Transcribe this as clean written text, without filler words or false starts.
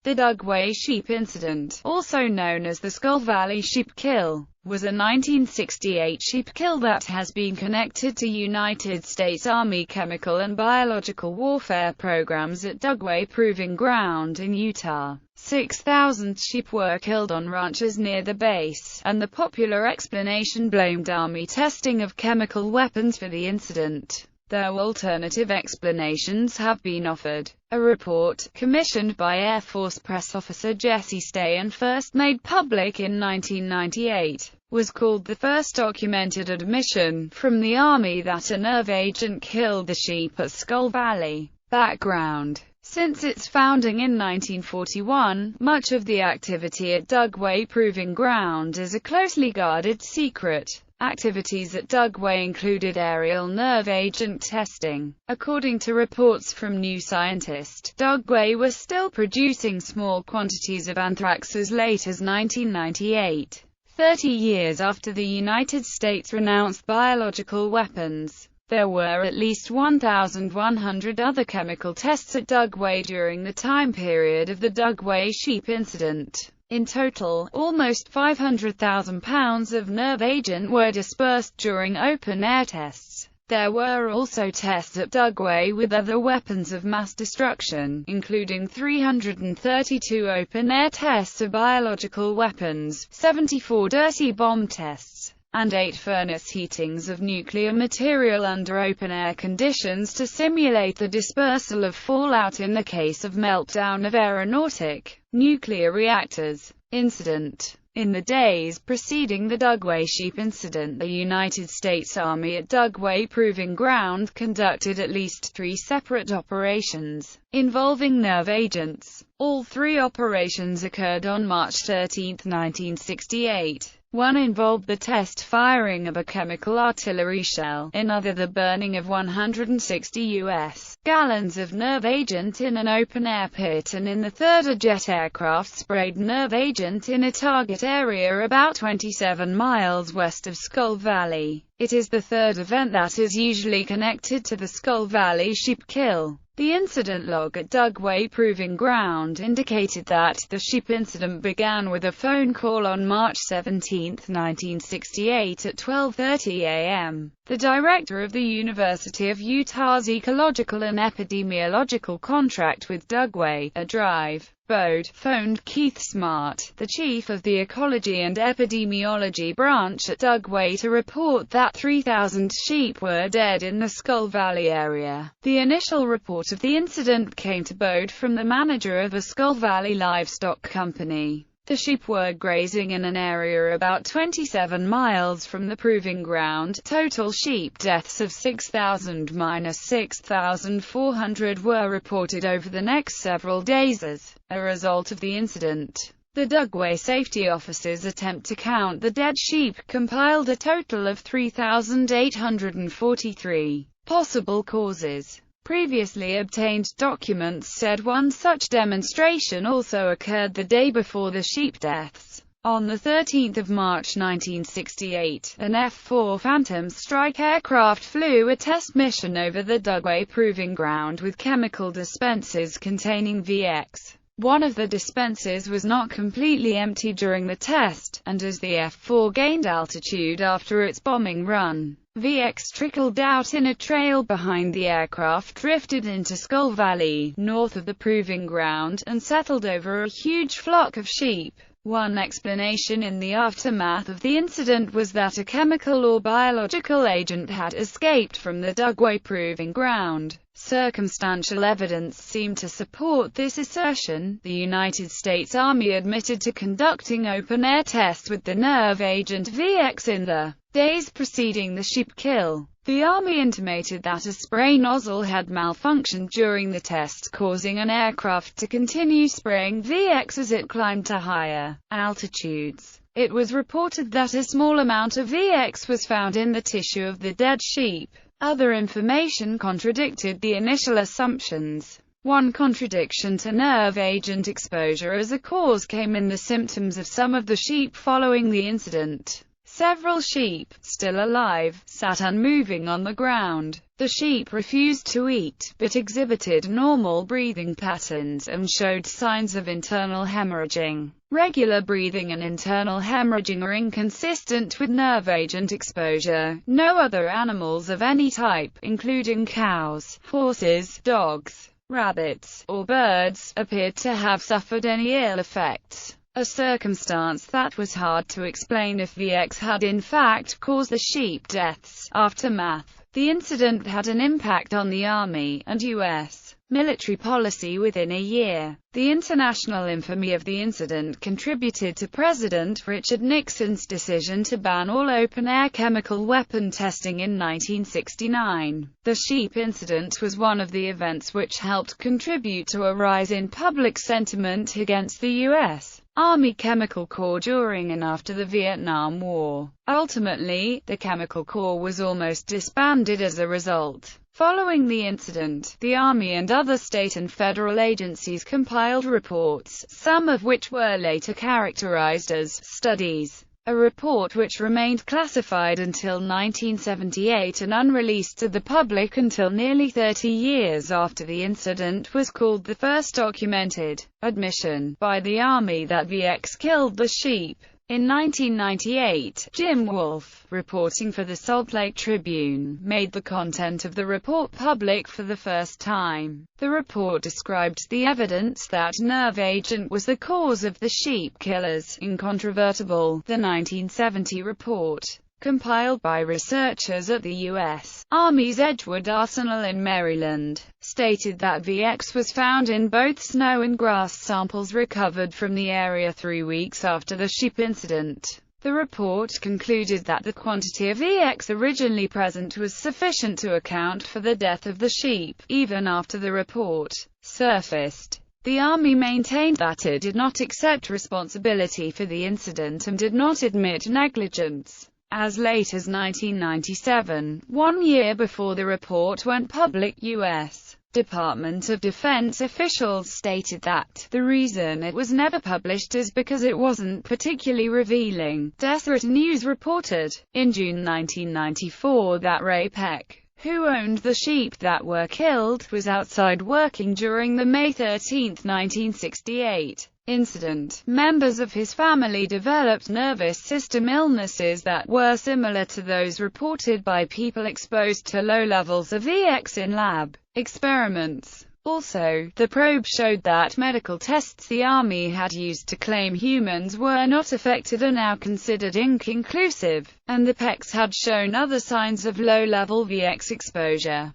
The Dugway sheep incident, also known as the Skull Valley sheep kill, was a 1968 sheep kill that has been connected to United States Army chemical and biological warfare programs at Dugway Proving Ground in Utah. 6,000 sheep were killed on ranches near the base, and the popular explanation blamed Army testing of chemical weapons for the incident, though alternative explanations have been offered. A report, commissioned by Air Force press officer Jesse Stay and first made public in 1998, was called the first documented admission from the Army that a nerve agent killed the sheep at Skull Valley. Background: since its founding in 1941, much of the activity at Dugway Proving Ground is a closely guarded secret. Activities at Dugway included aerial nerve agent testing. According to reports from New Scientist, Dugway was still producing small quantities of anthrax as late as 1998, 30 years after the United States renounced biological weapons. There were at least 1,100 other chemical tests at Dugway during the time period of the Dugway sheep incident. In total, almost 500,000 pounds of nerve agent were dispersed during open-air tests. There were also tests at Dugway with other weapons of mass destruction, including 332 open-air tests of biological weapons, 74 dirty bomb tests, and 8 furnace heatings of nuclear material under open-air conditions to simulate the dispersal of fallout in the case of meltdown of aeronautic nuclear reactors. Incident: in the days preceding the Dugway sheep incident, the United States Army at Dugway Proving Ground conducted at least 3 separate operations involving nerve agents. All 3 operations occurred on March 13, 1968. One involved the test firing of a chemical artillery shell, another the burning of 160 U.S. gallons of nerve agent in an open-air pit, and in the third a jet aircraft sprayed nerve agent in a target area about 27 miles west of Skull Valley. It is the third event that is usually connected to the Skull Valley sheep kill. The incident log at Dugway Proving Ground indicated that the sheep incident began with a phone call on March 17, 1968 at 12:30 a.m. The director of the University of Utah's Ecological and Epidemiological contract with Dugway, a drive Bode, phoned Keith Smart, the chief of the Ecology and Epidemiology branch at Dugway, to report that 3,000 sheep were dead in the Skull Valley area. The initial report of the incident came to Bode from the manager of a Skull Valley livestock company. The sheep were grazing in an area about 27 miles from the proving ground. Total sheep deaths of 6,000–6,400 were reported over the next several days as a result of the incident. The Dugway safety officers' attempt to count the dead sheep compiled a total of 3,843 possible causes. Previously obtained documents said one such demonstration also occurred the day before the sheep deaths. On 13 March 1968, an F-4 Phantom strike aircraft flew a test mission over the Dugway Proving Ground with chemical dispensers containing VX. One of the dispensers was not completely empty during the test, and as the F-4 gained altitude after its bombing run, VX trickled out in a trail behind the aircraft, drifted into Skull Valley, north of the proving ground, and settled over a huge flock of sheep. One explanation in the aftermath of the incident was that a chemical or biological agent had escaped from the Dugway Proving Ground. Circumstantial evidence seemed to support this assertion. The United States Army admitted to conducting open-air tests with the nerve agent VX in the days preceding the sheep kill. The Army intimated that a spray nozzle had malfunctioned during the tests, causing an aircraft to continue spraying VX as it climbed to higher altitudes. It was reported that a small amount of VX was found in the tissue of the dead sheep. Other information contradicted the initial assumptions. One contradiction to nerve agent exposure as a cause came in the symptoms of some of the sheep following the incident. Several sheep, still alive, sat unmoving on the ground. The sheep refused to eat, but exhibited normal breathing patterns and showed signs of internal hemorrhaging. Regular breathing and internal hemorrhaging are inconsistent with nerve agent exposure. No other animals of any type, including cows, horses, dogs, rabbits, or birds, appeared to have suffered any ill effects, a circumstance that was hard to explain if VX had in fact caused the sheep deaths. Aftermath. The incident had an impact on the Army and U.S. military policy within a year. The international infamy of the incident contributed to President Richard Nixon's decision to ban all open-air chemical weapon testing in 1969. The sheep incident was one of the events which helped contribute to a rise in public sentiment against the U.S. Army Chemical Corps during and after the Vietnam War. Ultimately, the Chemical Corps was almost disbanded as a result. Following the incident, the Army and other state and federal agencies compiled reports, some of which were later characterized as studies. A report which remained classified until 1978 and unreleased to the public until nearly 30 years after the incident was called the first documented admission by the Army that VX killed the sheep. In 1998, Jim Wolfe, reporting for the Salt Lake Tribune, made the content of the report public for the first time. The report described the evidence that nerve agent was the cause of the sheep killers incontrovertible. The 1970 report, compiled by researchers at the U.S. Army's Edgewood Arsenal in Maryland, stated that VX was found in both snow and grass samples recovered from the area 3 weeks after the sheep incident. The report concluded that the quantity of VX originally present was sufficient to account for the death of the sheep, even after the report surfaced. The Army maintained that it did not accept responsibility for the incident and did not admit negligence. As late as 1997, 1 year before the report went public, U.S. Department of Defense officials stated that the reason it was never published is because it wasn't particularly revealing. Deseret News reported, in June 1994, that Ray Peck, who owned the sheep that were killed, was outside working during the May 13, 1968 incident. Members of his family developed nervous system illnesses that were similar to those reported by people exposed to low levels of VX in lab experiments. Also, the probe showed that medical tests the Army had used to claim humans were not affected are now considered inconclusive, and the Pecks had shown other signs of low-level VX exposure.